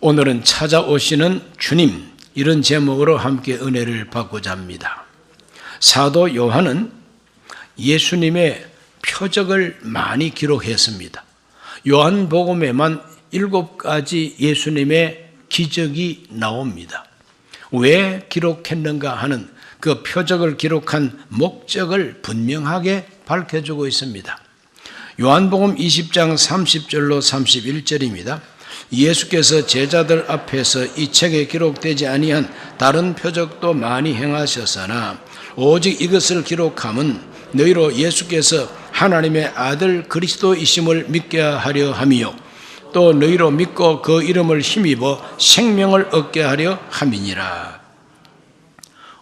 오늘은 찾아오시는 주님, 이런 제목으로 함께 은혜를 받고자 합니다. 사도 요한은 예수님의 표적을 많이 기록했습니다. 요한복음에만 7가지 예수님의 기적이 나옵니다. 왜 기록했는가 하는 그 표적을 기록한 목적을 분명하게 밝혀주고 있습니다. 요한복음 20장 30절로 31절입니다. 예수께서 제자들 앞에서 이 책에 기록되지 아니한 다른 표적도 많이 행하셨으나 오직 이것을 기록함은 너희로 예수께서 하나님의 아들 그리스도이심을 믿게 하려 함이요 또 너희로 믿고 그 이름을 힘입어 생명을 얻게 하려 함이니라.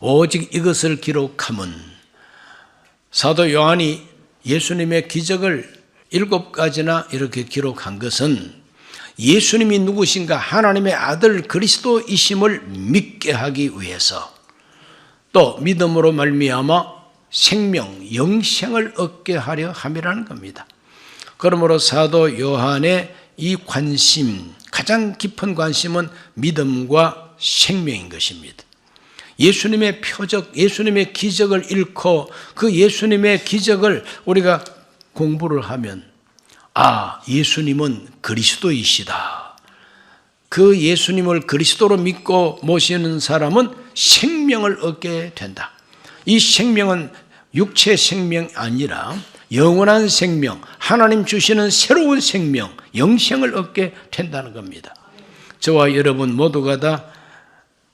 오직 이것을 기록함은, 사도 요한이 예수님의 기적을 7가지나 이렇게 기록한 것은 예수님이 누구신가, 하나님의 아들 그리스도이심을 믿게 하기 위해서, 또 믿음으로 말미암아 생명, 영생을 얻게 하려 함이라는 겁니다. 그러므로 사도 요한의 이 관심, 가장 깊은 관심은 믿음과 생명인 것입니다. 예수님의 표적, 예수님의 기적을 읽고 그 예수님의 기적을 우리가 공부를 하면 예수님은 그리스도이시다. 그 예수님을 그리스도로 믿고 모시는 사람은 생명을 얻게 된다. 이 생명은 육체 생명이 아니라 영원한 생명, 하나님 주시는 새로운 생명, 영생을 얻게 된다는 겁니다. 저와 여러분 모두가 다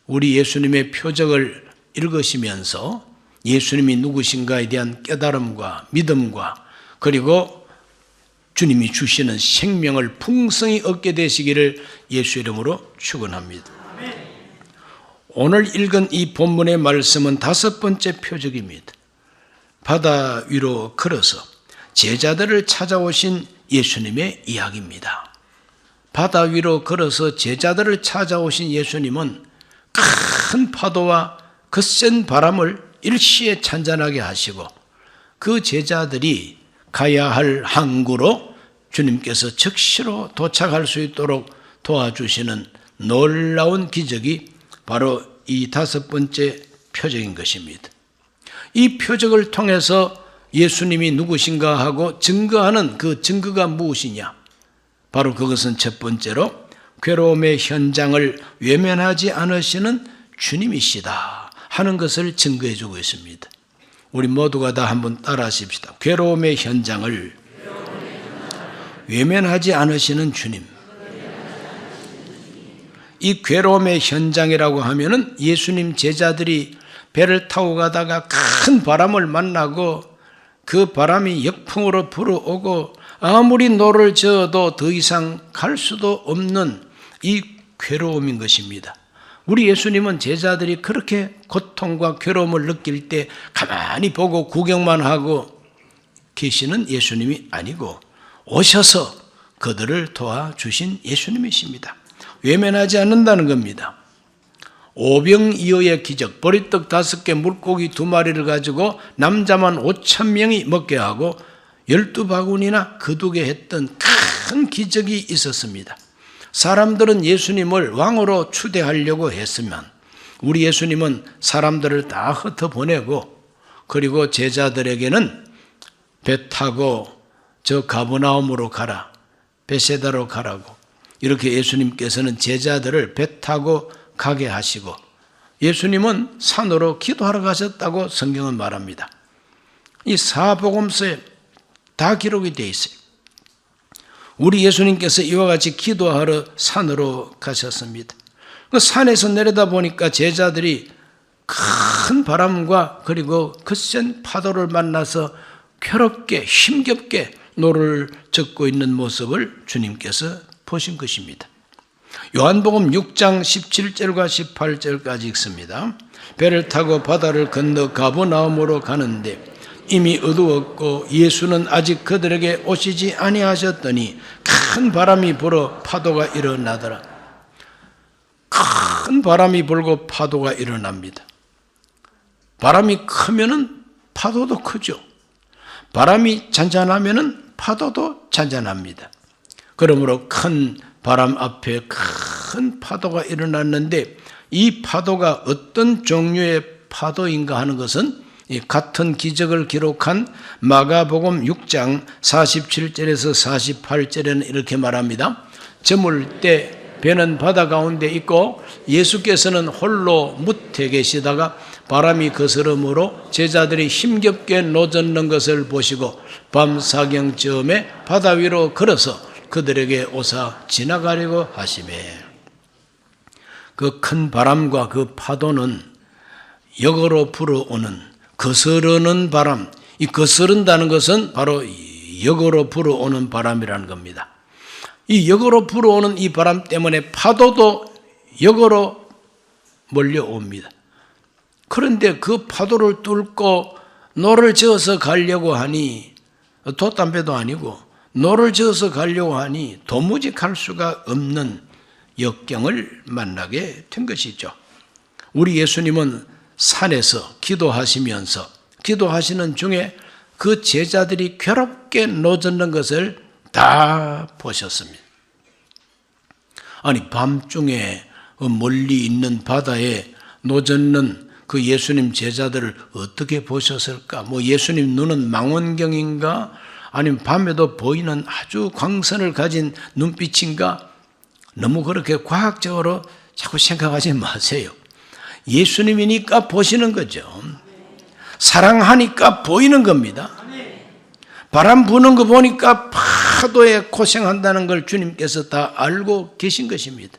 우리 예수님의 표적을 읽으시면서 예수님이 누구신가에 대한 깨달음과 믿음과 그리고 주님이 주시는 생명을 풍성히 얻게 되시기를 예수 이름으로 축원합니다. 오늘 읽은 이 본문의 말씀은 5번째 표적입니다. 바다 위로 걸어서 제자들을 찾아오신 예수님의 이야기입니다. 바다 위로 걸어서 제자들을 찾아오신 예수님은 큰 파도와 거센 바람을 일시에 잔잔하게 하시고 그 제자들이 가야 할 항구로 주님께서 즉시로 도착할 수 있도록 도와주시는 놀라운 기적이 바로 이 5번째 표적인 것입니다. 이 표적을 통해서 예수님이 누구신가 하고 증거하는 그 증거가 무엇이냐? 바로 그것은 첫 번째로 괴로움의 현장을 외면하지 않으시는 주님이시다 하는 것을 증거해 주고 있습니다. 우리 모두가 다 한번 따라 하십시다. 괴로움의 현장을 외면하지 않으시는 주님. 이 괴로움의 현장이라고 하면은 예수님 제자들이 배를 타고 가다가 큰 바람을 만나고 그 바람이 역풍으로 불어오고 아무리 노를 저어도 더 이상 갈 수도 없는 이 괴로움인 것입니다. 우리 예수님은 제자들이 그렇게 고통과 괴로움을 느낄 때 가만히 보고 구경만 하고 계시는 예수님이 아니고 오셔서 그들을 도와주신 예수님이십니다. 외면하지 않는다는 겁니다. 오병이어의 기적, 보리떡 5개, 물고기 2마리를 가지고 남자만 5,000명이 먹게 하고 12바구니나 거두게 했던 큰 기적이 있었습니다. 사람들은 예수님을 왕으로 추대하려고 했으면 우리 예수님은 사람들을 다 흩어보내고 그리고 제자들에게는 배 타고 저 가버나움으로 가라, 베세다로 가라고 이렇게 예수님께서는 제자들을 배 타고 가게 하시고 예수님은 산으로 기도하러 가셨다고 성경은 말합니다. 이 사복음서에 다 기록이 되어 있어요. 우리 예수님께서 이와 같이 기도하러 산으로 가셨습니다. 그 산에서 내려다 보니까 제자들이 큰 바람과 그리고 거센 파도를 만나서 괴롭게 힘겹게 노를 젓고 있는 모습을 주님께서 보신 것입니다. 요한복음 6장 17절과 18절까지 읽습니다. 배를 타고 바다를 건너 가버나움으로 가는데 이미 어두웠고 예수는 아직 그들에게 오시지 아니하셨더니 큰 바람이 불어 파도가 일어나더라. 큰 바람이 불고 파도가 일어납니다. 바람이 크면은 파도도 크죠. 바람이 잔잔하면은 파도도 잔잔합니다. 그러므로 큰 바람 앞에 큰 큰 파도가 일어났는데 이 파도가 어떤 종류의 파도인가 하는 것은 이 같은 기적을 기록한 마가복음 6장 47절에서 48절에는 이렇게 말합니다. 저물 때 배는 바다 가운데 있고 예수께서는 홀로 무태 계시다가 바람이 거스름으로 제자들이 힘겹게 노젓는 것을 보시고 밤 사경쯤에 바다 위로 걸어서 그들에게 오사 지나가려고 하시매. 그 큰 바람과 그 파도는 역으로 불어오는 거스르는 바람, 이 거스른다는 것은 바로 역으로 불어오는 바람이라는 겁니다. 이 역으로 불어오는 이 바람 때문에 파도도 역으로 몰려옵니다. 그런데 그 파도를 뚫고 노를 저어서 가려고 하니, 돛담배도 아니고 노를 저어서 가려고 하니 도무지 갈 수가 없는 역경을 만나게 된 것이죠. 우리 예수님은 산에서 기도하시면서 기도하시는 중에 그 제자들이 괴롭게 노젓는 것을 다 보셨습니다. 아니, 밤중에 멀리 있는 바다에 노젓는 그 예수님 제자들을 어떻게 보셨을까? 뭐 예수님 눈은 망원경인가? 아니면 밤에도 보이는 아주 광선을 가진 눈빛인가? 너무 그렇게 과학적으로 자꾸 생각하지 마세요. 예수님이니까 보시는 거죠. 사랑하니까 보이는 겁니다. 바람 부는 거 보니까 파도에 고생한다는 걸 주님께서 다 알고 계신 것입니다.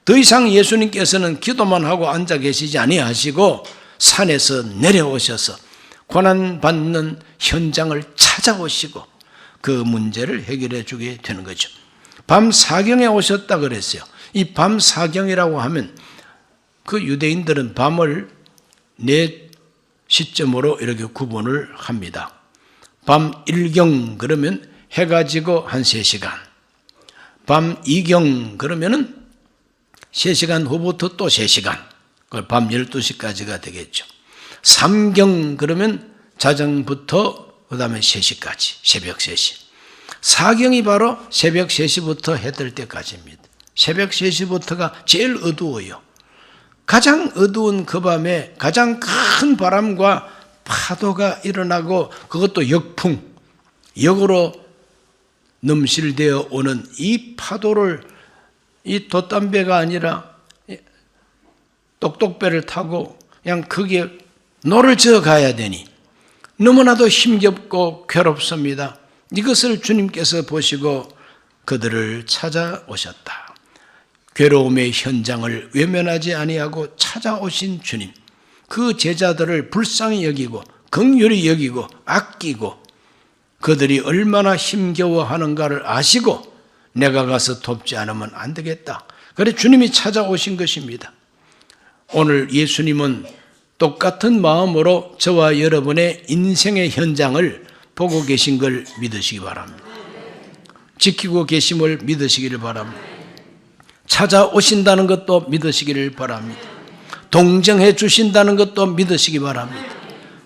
더 이상 예수님께서는 기도만 하고 앉아 계시지 아니하시고 산에서 내려오셔서 고난받는 현장을 찾아오시고 그 문제를 해결해 주게 되는 거죠. 밤 사경에 오셨다 그랬어요. 이 밤 사경이라고 하면 그 유대인들은 밤을 네 시점으로 이렇게 구분을 합니다. 밤 1경 그러면 해가 지고 한 3시간, 밤 2경 그러면은 3시간 후부터 또 3시간, 밤 12시까지가 되겠죠. 3경 그러면 자정부터 그 다음에 3시까지, 새벽 3시. 4경이 바로 새벽 3시부터 해 뜰 때까지입니다. 새벽 3시부터가 제일 어두워요. 가장 어두운 그 밤에 가장 큰 바람과 파도가 일어나고 그것도 역풍, 역으로 넘실되어 오는 이 파도를 이 돛담배가 아니라 똑똑배를 타고 그냥 거기에 노를 저어 가야 되니 너무나도 힘겹고 괴롭습니다. 이것을 주님께서 보시고 그들을 찾아오셨다. 괴로움의 현장을 외면하지 아니하고 찾아오신 주님, 그 제자들을 불쌍히 여기고 긍휼히 여기고 아끼고 그들이 얼마나 힘겨워하는가를 아시고 내가 가서 돕지 않으면 안 되겠다. 그래서 주님이 찾아오신 것입니다. 오늘 예수님은 똑같은 마음으로 저와 여러분의 인생의 현장을 보고 계신 걸 믿으시기 바랍니다. 지키고 계심을 믿으시기를 바랍니다. 찾아오신다는 것도 믿으시기를 바랍니다. 동정해 주신다는 것도 믿으시기 바랍니다.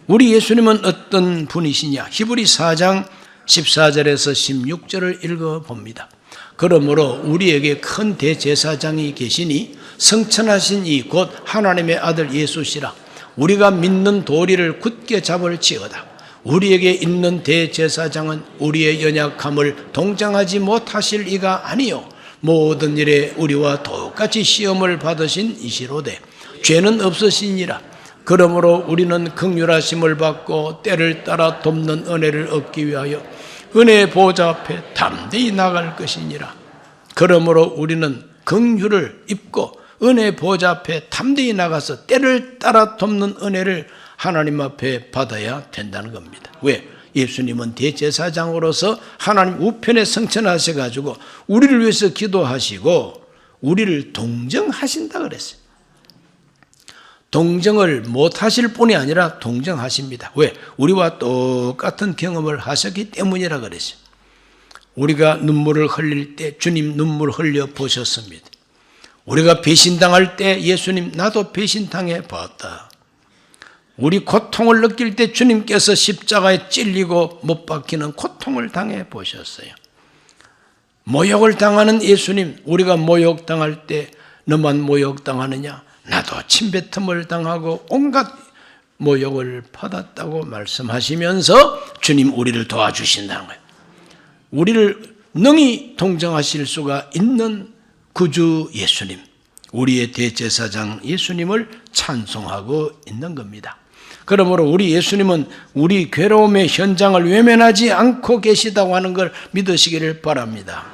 우리 예수님은 어떤 분이시냐? 히브리 4장 14절에서 16절을 읽어봅니다. 그러므로 우리에게 큰 대제사장이 계시니 성천하신 이 곧 하나님의 아들 예수시라. 우리가 믿는 도리를 굳게 잡을지어다. 우리에게 있는 대제사장은 우리의 연약함을 동정하지 못하실 이가 아니요 모든 일에 우리와 똑같이 시험을 받으신 이시로되 죄는 없으시니라. 그러므로 우리는 긍휼하심을 받고 때를 따라 돕는 은혜를 얻기 위하여 은혜의 보좌 앞에 담대히 나갈 것이니라. 그러므로 우리는 긍휼을 입고 은혜의 보좌 앞에 담대히 나가서 때를 따라 돕는 은혜를 하나님 앞에 받아야 된다는 겁니다. 왜? 예수님은 대제사장으로서 하나님 우편에 성천하셔가지고 우리를 위해서 기도하시고 우리를 동정하신다 그랬어요. 동정을 못하실 뿐이 아니라 동정하십니다. 왜? 우리와 똑같은 경험을 하셨기 때문이라 그랬어요. 우리가 눈물을 흘릴 때 주님 눈물 흘려 보셨습니다. 우리가 배신당할 때 예수님 나도 배신당해 봤다. 우리 고통을 느낄 때 주님께서 십자가에 찔리고 못 박히는 고통을 당해 보셨어요. 모욕을 당하는 예수님, 우리가 모욕당할 때 너만 모욕당하느냐? 나도 침뱉음을 당하고 온갖 모욕을 받았다고 말씀하시면서 주님 우리를 도와주신다는 거예요. 우리를 능히 동정하실 수가 있는 구주 예수님, 우리의 대제사장 예수님을 찬송하고 있는 겁니다. 그러므로 우리 예수님은 우리 괴로움의 현장을 외면하지 않고 계시다고 하는 걸 믿으시기를 바랍니다.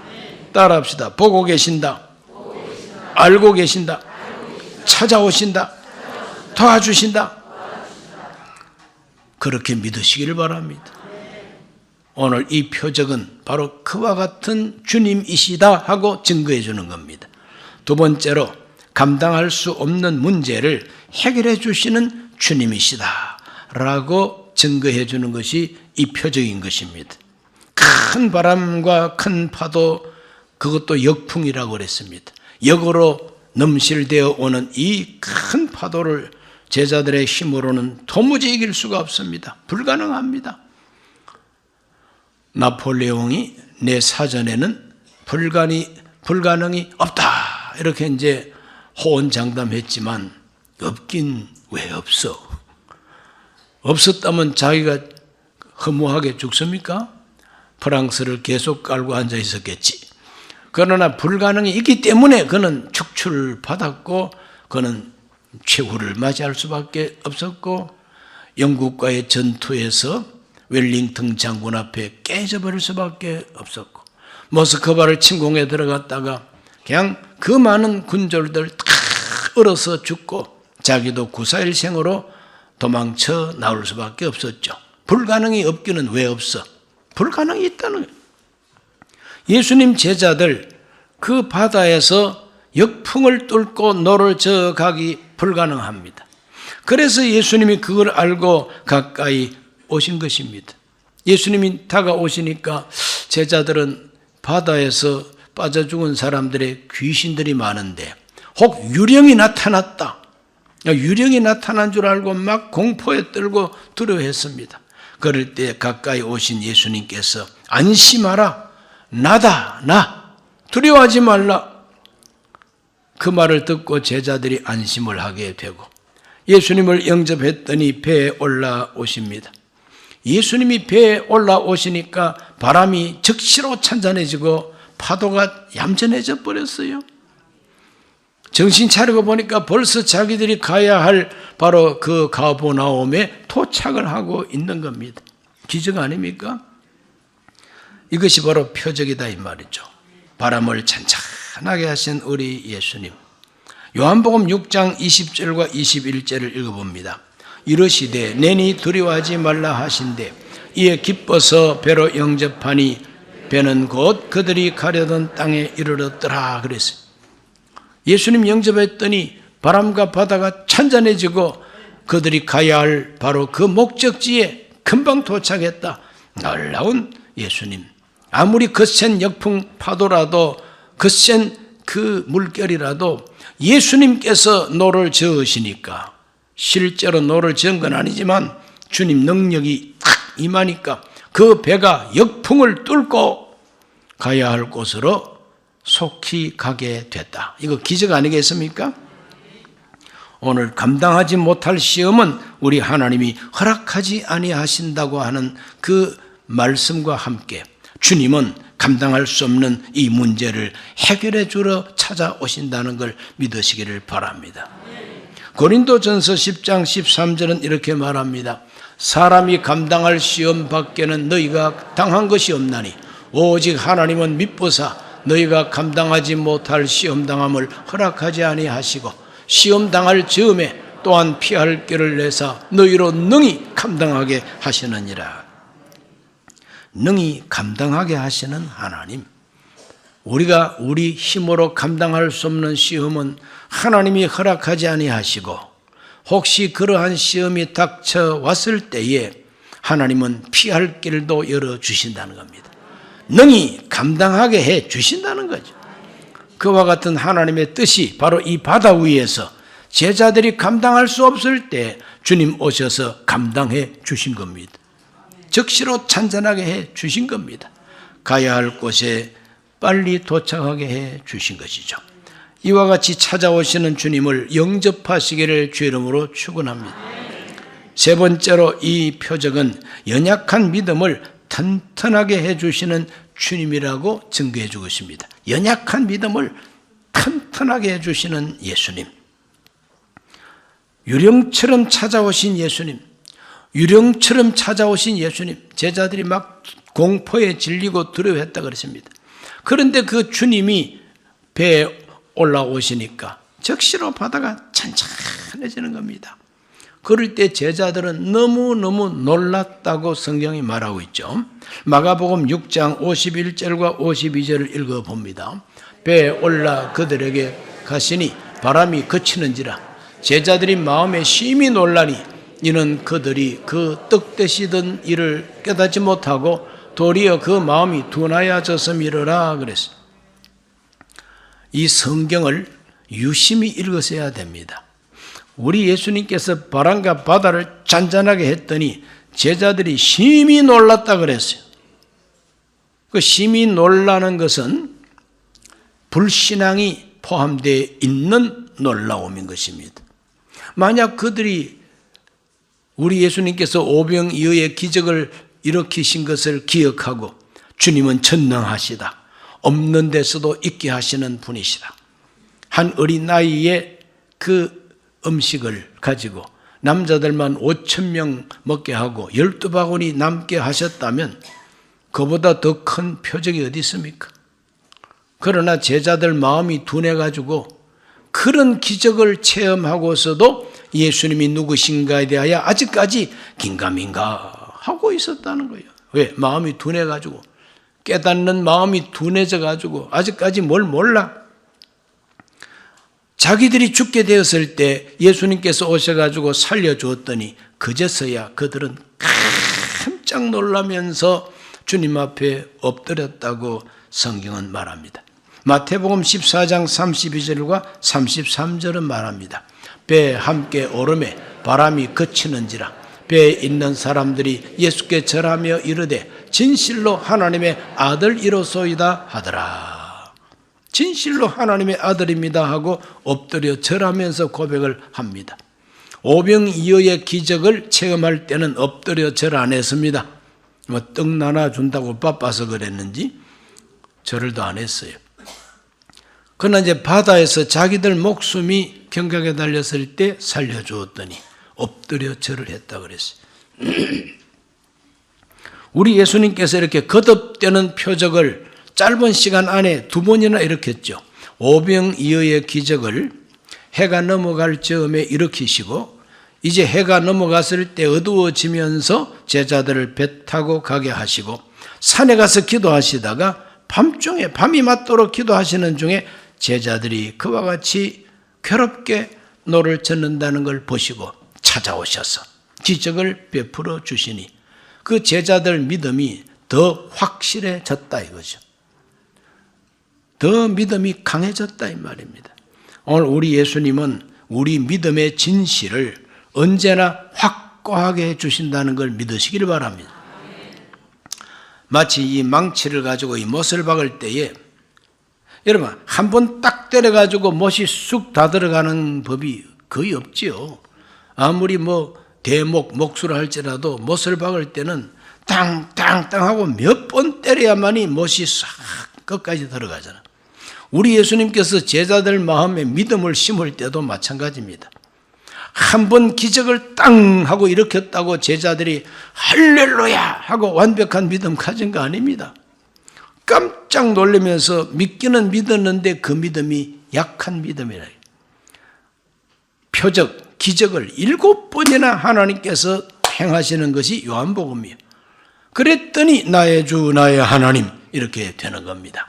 따라합시다. 보고 계신다. 알고 계신다. 찾아오신다. 도와주신다. 그렇게 믿으시기를 바랍니다. 오늘 이 표적은 바로 그와 같은 주님이시다 하고 증거해 주는 겁니다. 두 번째로 감당할 수 없는 문제를 해결해 주시는 주님이시다 라고 증거해 주는 것이 이 표적인 것입니다. 큰 바람과 큰 파도, 그것도 역풍이라고 그랬습니다. 역으로 넘실되어 오는 이 큰 파도를 제자들의 힘으로는 도무지 이길 수가 없습니다. 불가능합니다. 나폴레옹이 내 사전에는 불가능이 없다 이렇게 이제 호언장담했지만 없긴 왜 없어? 없었다면 자기가 허무하게 죽습니까? 프랑스를 계속 깔고 앉아 있었겠지. 그러나 불가능이 있기 때문에 그는 축출받았고 그는 최후를 맞이할 수밖에 없었고 영국과의 전투에서 웰링턴 장군 앞에 깨져버릴 수밖에 없었고 모스크바를 침공해 들어갔다가 그냥 그 많은 군졸들 다 얼어서 죽고 자기도 구사일생으로 도망쳐 나올 수밖에 없었죠. 불가능이 없기는 왜 없어? 불가능이 있다는 거예요. 예수님 제자들 그 바다에서 역풍을 뚫고 노를 저어가기 불가능합니다. 그래서 예수님이 그걸 알고 가까이 오신 것입니다. 예수님이 다가오시니까 제자들은 바다에서 빠져 죽은 사람들의 귀신들이 많은데 혹 유령이 나타났다. 유령이 나타난 줄 알고 막 공포에 떨고 두려워했습니다. 그럴 때 가까이 오신 예수님께서 안심하라. 나다. 나. 두려워하지 말라. 그 말을 듣고 제자들이 안심을 하게 되고 예수님을 영접했더니 배에 올라오십니다. 예수님이 배에 올라오시니까 바람이 즉시로 찬잔해지고 파도가 얌전해져 버렸어요. 정신 차리고 보니까 벌써 자기들이 가야 할 바로 그 가버나움에 도착을 하고 있는 겁니다. 기적 아닙니까? 이것이 바로 표적이다 이 말이죠. 바람을 찬찬하게 하신 우리 예수님. 요한복음 6장 20절과 21절을 읽어봅니다. 이르시되 내니 두려워하지 말라 하신대 이에 기뻐서 배로 영접하니 배는 곧 그들이 가려던 땅에 이르렀더라 그랬어요. 예수님 영접했더니 바람과 바다가 찬잔해지고 그들이 가야 할 바로 그 목적지에 금방 도착했다. 놀라운 예수님. 아무리 거센 역풍 파도라도 거센 그 물결이라도 예수님께서 노를 저으시니까 실제로 노를 저은 건 아니지만 주님 능력이 탁 임하니까 그 배가 역풍을 뚫고 가야 할 곳으로 속히 가게 됐다. 이거 기적 아니겠습니까? 오늘 감당하지 못할 시험은 우리 하나님이 허락하지 아니하신다고 하는 그 말씀과 함께 주님은 감당할 수 없는 이 문제를 해결해 주러 찾아오신다는 걸 믿으시기를 바랍니다. 고린도전서 10장 13절은 이렇게 말합니다. 사람이 감당할 시험 밖에는 너희가 당한 것이 없나니 오직 하나님은 미쁘사 너희가 감당하지 못할 시험 당함을 허락하지 아니하시고 시험 당할 즈음에 또한 피할 길을 내사 너희로 능히 감당하게 하시느니라. 능히 감당하게 하시는 하나님. 우리가 우리 힘으로 감당할 수 없는 시험은 하나님이 허락하지 아니하시고 혹시 그러한 시험이 닥쳐왔을 때에 하나님은 피할 길도 열어주신다는 겁니다. 능히 감당하게 해 주신다는 거죠. 그와 같은 하나님의 뜻이 바로 이 바다 위에서 제자들이 감당할 수 없을 때 주님 오셔서 감당해 주신 겁니다. 즉시로 찬잔하게 해 주신 겁니다. 가야 할 곳에 빨리 도착하게 해 주신 것이죠. 이와 같이 찾아오시는 주님을 영접하시기를 주 이름으로 축원합니다. 세 번째로 이 표적은 연약한 믿음을 튼튼하게 해주시는 주님이라고 증거해 주고 있습니다. 연약한 믿음을 튼튼하게 해주시는 예수님. 유령처럼 찾아오신 예수님. 유령처럼 찾아오신 예수님. 제자들이 막 공포에 질리고 두려워했다 그랬습니다. 그런데 그 주님이 배에 올라오시니까 적시로 바다가 찬찬해지는 겁니다. 그럴 때 제자들은 너무너무 놀랐다고 성경이 말하고 있죠. 마가복음 6장 51절과 52절을 읽어봅니다. 배에 올라 그들에게 가시니 바람이 그치는지라 제자들이 마음에 심히 놀라니 이는 그들이 그 떡 드시던 일을 깨닫지 못하고 도리어 그 마음이 둔하여졌음이로라 그랬어요. 이 성경을 유심히 읽으셔야 됩니다. 우리 예수님께서 바람과 바다를 잔잔하게 했더니 제자들이 심히 놀랐다 그랬어요. 그 심히 놀라는 것은 불신앙이 포함되어 있는 놀라움인 것입니다. 만약 그들이 우리 예수님께서 오병이어의 기적을 일으키신 것을 기억하고 주님은 전능하시다. 없는 데서도 있게 하시는 분이시다. 한 어린 나이에 그 음식을 가지고 남자들만 5,000명 먹게 하고 12바구니 남게 하셨다면 그보다 더 큰 표적이 어디 있습니까? 그러나 제자들 마음이 둔해가지고 그런 기적을 체험하고서도 예수님이 누구신가에 대하여 아직까지 긴가민가 하고 있었다는 거예요. 왜? 마음이 둔해가지고 깨닫는 마음이 둔해져가지고 아직까지 뭘 몰라. 자기들이 죽게 되었을 때 예수님께서 오셔가지고 살려주었더니 그제서야 그들은 깜짝 놀라면서 주님 앞에 엎드렸다고 성경은 말합니다. 마태복음 14장 32절과 33절은 말합니다. 배에 함께 오르매 바람이 그치는지라 배에 있는 사람들이 예수께 절하며 이르되 진실로 하나님의 아들이로소이다 하더라. 진실로 하나님의 아들입니다 하고 엎드려 절하면서 고백을 합니다. 오병이어의 기적을 체험할 때는 엎드려 절 안 했습니다. 뭐 떡 나눠준다고 바빠서 그랬는지 절도 안 했어요. 그러나 이제 바다에서 자기들 목숨이 경각에 달렸을 때 살려주었더니 엎드려 절을 했다 그랬어요. 우리 예수님께서 이렇게 거듭되는 표적을 짧은 시간 안에 2번이나 일으켰죠. 오병이어의 기적을 해가 넘어갈 즈음에 일으키시고 이제 해가 넘어갔을 때 어두워지면서 제자들을 배 타고 가게 하시고 산에 가서 기도하시다가 밤중에 밤이 맞도록 기도하시는 중에 제자들이 그와 같이 괴롭게 노를 젓는다는 걸 보시고 찾아오셔서 기적을 베풀어 주시니 그 제자들 믿음이 더 확실해졌다 이거죠. 더 믿음이 강해졌다 이 말입니다. 오늘 우리 예수님은 우리 믿음의 진실을 언제나 확고하게 해주신다는 걸 믿으시길 바랍니다. 마치 이 망치를 가지고 이 못을 박을 때에 여러분 한 번 딱 때려가지고 못이 쑥 다 들어가는 법이 거의 없지요. 아무리 뭐 대목, 목수를 할지라도 못을 박을 때는 땅땅땅 하고 몇 번 때려야만이 못이 싹 끝까지 들어가잖아. 우리 예수님께서 제자들 마음에 믿음을 심을 때도 마찬가지입니다. 한 번 기적을 땅 하고 일으켰다고 제자들이 할렐루야 하고 완벽한 믿음 가진 거 아닙니다. 깜짝 놀라면서 믿기는 믿었는데 그 믿음이 약한 믿음이라. 표적, 기적을 7번이나 하나님께서 행하시는 것이 요한복음이에요. 그랬더니 나의 주 나의 하나님 이렇게 되는 겁니다.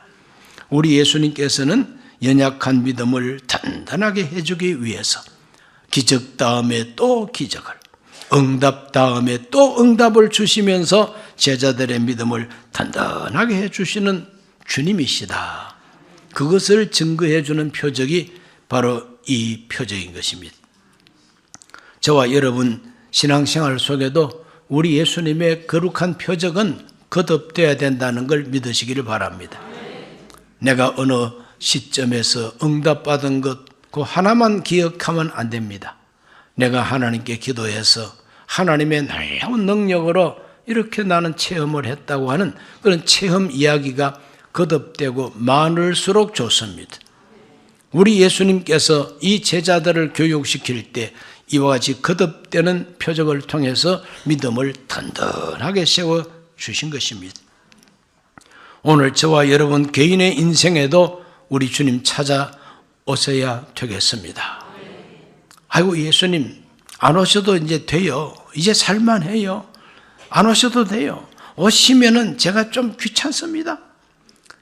우리 예수님께서는 연약한 믿음을 단단하게 해주기 위해서 기적 다음에 또 기적을, 응답 다음에 또 응답을 주시면서 제자들의 믿음을 단단하게 해주시는 주님이시다. 그것을 증거해 주는 표적이 바로 이 표적인 것입니다. 저와 여러분 신앙생활 속에도 우리 예수님의 거룩한 표적은 거듭되어야 된다는 걸 믿으시기를 바랍니다. 내가 어느 시점에서 응답받은 것, 그 하나만 기억하면 안 됩니다. 내가 하나님께 기도해서 하나님의 놀라운 능력으로 이렇게 나는 체험을 했다고 하는 그런 체험 이야기가 거듭되고 많을수록 좋습니다. 우리 예수님께서 이 제자들을 교육시킬 때 이와 같이 거듭되는 표적을 통해서 믿음을 든든하게 세워주신 것입니다. 오늘 저와 여러분 개인의 인생에도 우리 주님 찾아오셔야 되겠습니다. 아이고, 예수님 안 오셔도 이제 돼요. 이제 살만해요. 안 오셔도 돼요. 오시면은 제가 좀 귀찮습니다.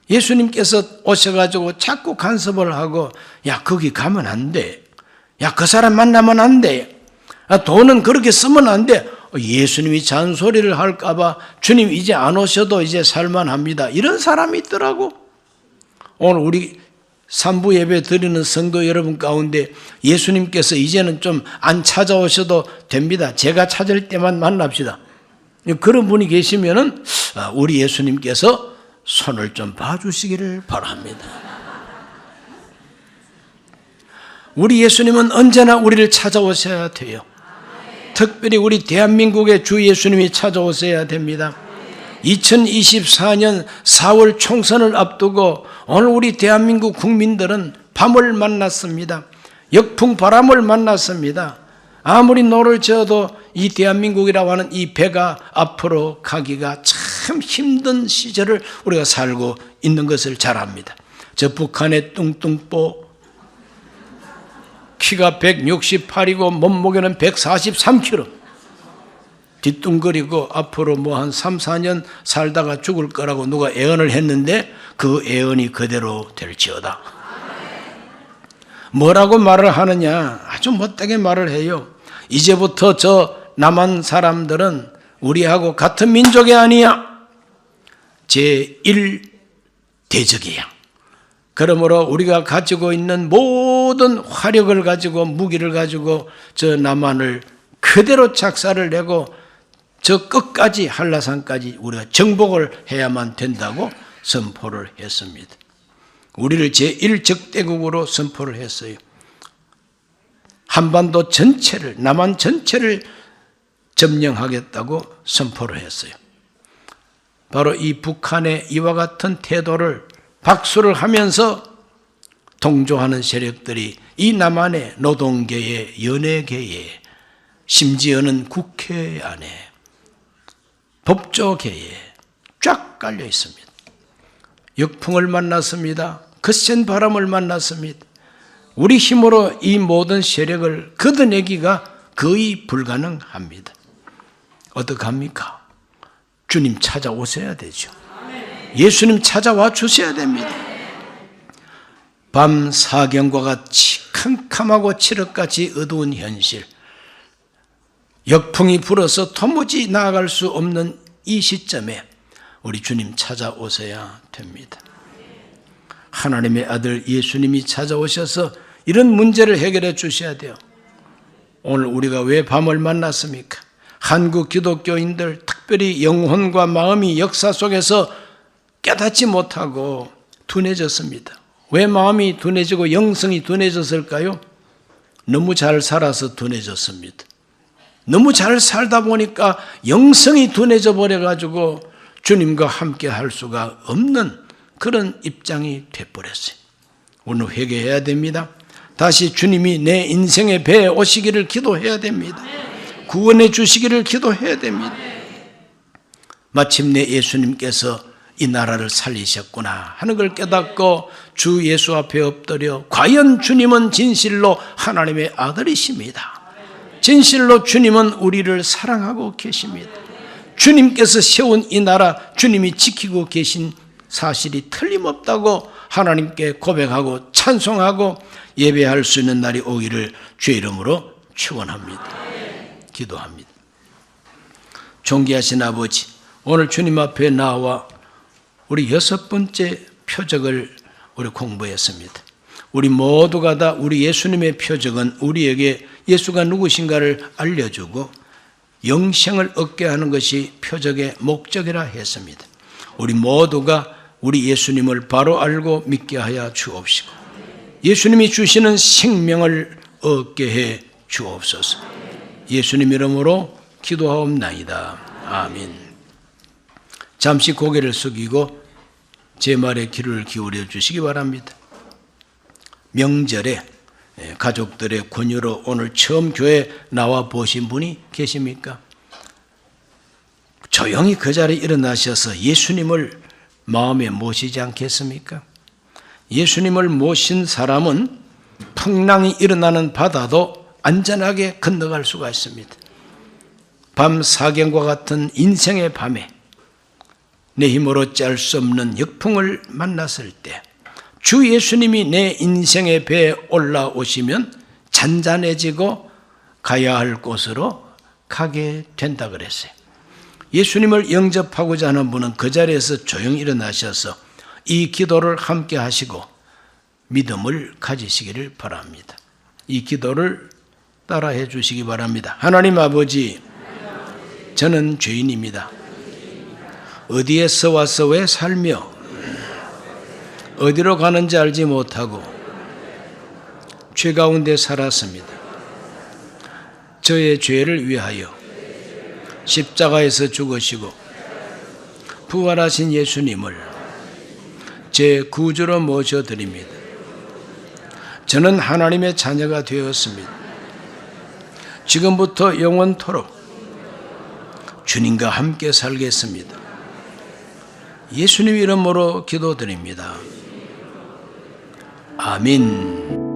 예수님께서 오셔가지고 자꾸 간섭을 하고, 야, 거기 가면 안 돼. 야, 그 사람 만나면 안 돼. 돈은 그렇게 쓰면 안 돼. 예수님이 잔소리를 할까봐 주님 이제 안 오셔도 이제 살만합니다. 이런 사람이 있더라고. 오늘 우리 3부 예배 드리는 성도 여러분 가운데 예수님께서 이제는 좀 안 찾아오셔도 됩니다. 제가 찾을 때만 만납시다. 그런 분이 계시면은 우리 예수님께서 손을 좀 봐주시기를 바랍니다. 우리 예수님은 언제나 우리를 찾아오셔야 돼요. 특별히 우리 대한민국의 주 예수님이 찾아오셔야 됩니다. 2024년 4월 총선을 앞두고 오늘 우리 대한민국 국민들은 밤을 만났습니다. 역풍 바람을 만났습니다. 아무리 노를 저어도 이 대한민국이라고 하는 이 배가 앞으로 가기가 참 힘든 시절을 우리가 살고 있는 것을 잘 압니다. 저 북한의 뚱뚱뽀 키가 168이고 몸무게는 143kg 뒤뚱거리고 앞으로 뭐 한 3, 4년 살다가 죽을 거라고 누가 예언을 했는데 그 예언이 그대로 될지어다. 뭐라고 말을 하느냐? 아주 못되게 말을 해요. 이제부터 저 남한 사람들은 우리하고 같은 민족이 아니야. 제1대적이야. 그러므로 우리가 가지고 있는 모든 화력을 가지고 무기를 가지고 저 남한을 그대로 작사를 내고 저 끝까지 한라산까지 우리가 정복을 해야만 된다고 선포를 했습니다. 우리를 제1적대국으로 선포를 했어요. 한반도 전체를, 남한 전체를 점령하겠다고 선포를 했어요. 바로 이 북한의 이와 같은 태도를 박수를 하면서 동조하는 세력들이 이 남한의 노동계에, 연예계에, 심지어는 국회 안에, 법조계에 쫙 깔려 있습니다. 역풍을 만났습니다. 거센 바람을 만났습니다. 우리 힘으로 이 모든 세력을 걷어내기가 거의 불가능합니다. 어떡합니까? 주님 찾아오셔야 되죠. 예수님 찾아와 주셔야 됩니다. 밤 사경과 같이 캄캄하고 칠흑같이 어두운 현실, 역풍이 불어서 도무지 나아갈 수 없는 이 시점에 우리 주님 찾아오셔야 됩니다. 하나님의 아들 예수님이 찾아오셔서 이런 문제를 해결해 주셔야 돼요. 오늘 우리가 왜 밤을 만났습니까? 한국 기독교인들 특별히 영혼과 마음이 역사 속에서 깨닫지 못하고 둔해졌습니다. 왜 마음이 둔해지고 영성이 둔해졌을까요? 너무 잘 살아서 둔해졌습니다. 너무 잘 살다 보니까 영성이 둔해져 버려가지고 주님과 함께 할 수가 없는 그런 입장이 돼버렸어요. 오늘 회개해야 됩니다. 다시 주님이 내 인생의 배에 오시기를 기도해야 됩니다. 구원해 주시기를 기도해야 됩니다. 마침내 예수님께서 이 나라를 살리셨구나 하는 걸 깨닫고 주 예수 앞에 엎드려 과연 주님은 진실로 하나님의 아들이십니다. 진실로 주님은 우리를 사랑하고 계십니다. 주님께서 세운 이 나라 주님이 지키고 계신 사실이 틀림없다고 하나님께 고백하고 찬송하고 예배할 수 있는 날이 오기를 주의 이름으로 축원합니다. 기도합니다. 존귀하신 아버지, 오늘 주님 앞에 나와 우리 6번째 표적을 우리 공부했습니다. 우리 모두가 다 우리 예수님의 표적은 우리에게 예수가 누구신가를 알려주고 영생을 얻게 하는 것이 표적의 목적이라 했습니다. 우리 모두가 우리 예수님을 바로 알고 믿게 하여 주옵시고 예수님이 주시는 생명을 얻게 해 주옵소서. 예수님 이름으로 기도하옵나이다. 아멘. 잠시 고개를 숙이고 제 말에 귀를 기울여 주시기 바랍니다. 명절에 가족들의 권유로 오늘 처음 교회 나와 보신 분이 계십니까? 조용히 그 자리에 일어나셔서 예수님을 마음에 모시지 않겠습니까? 예수님을 모신 사람은 풍랑이 일어나는 바다도 안전하게 건너갈 수가 있습니다. 밤 사경과 같은 인생의 밤에 내 힘으로 짤 수 없는 역풍을 만났을 때 주 예수님이 내 인생의 배에 올라오시면 잔잔해지고 가야 할 곳으로 가게 된다 그랬어요. 예수님을 영접하고자 하는 분은 그 자리에서 조용히 일어나셔서 이 기도를 함께 하시고 믿음을 가지시기를 바랍니다. 이 기도를 따라해 주시기 바랍니다. 하나님 아버지, 저는 죄인입니다. 어디에서 와서 왜 살며 어디로 가는지 알지 못하고 죄 가운데 살았습니다. 저의 죄를 위하여 십자가에서 죽으시고 부활하신 예수님을 제 구주로 모셔드립니다. 저는 하나님의 자녀가 되었습니다. 지금부터 영원토록 주님과 함께 살겠습니다. 예수님 이름으로 기도드립니다. 아멘.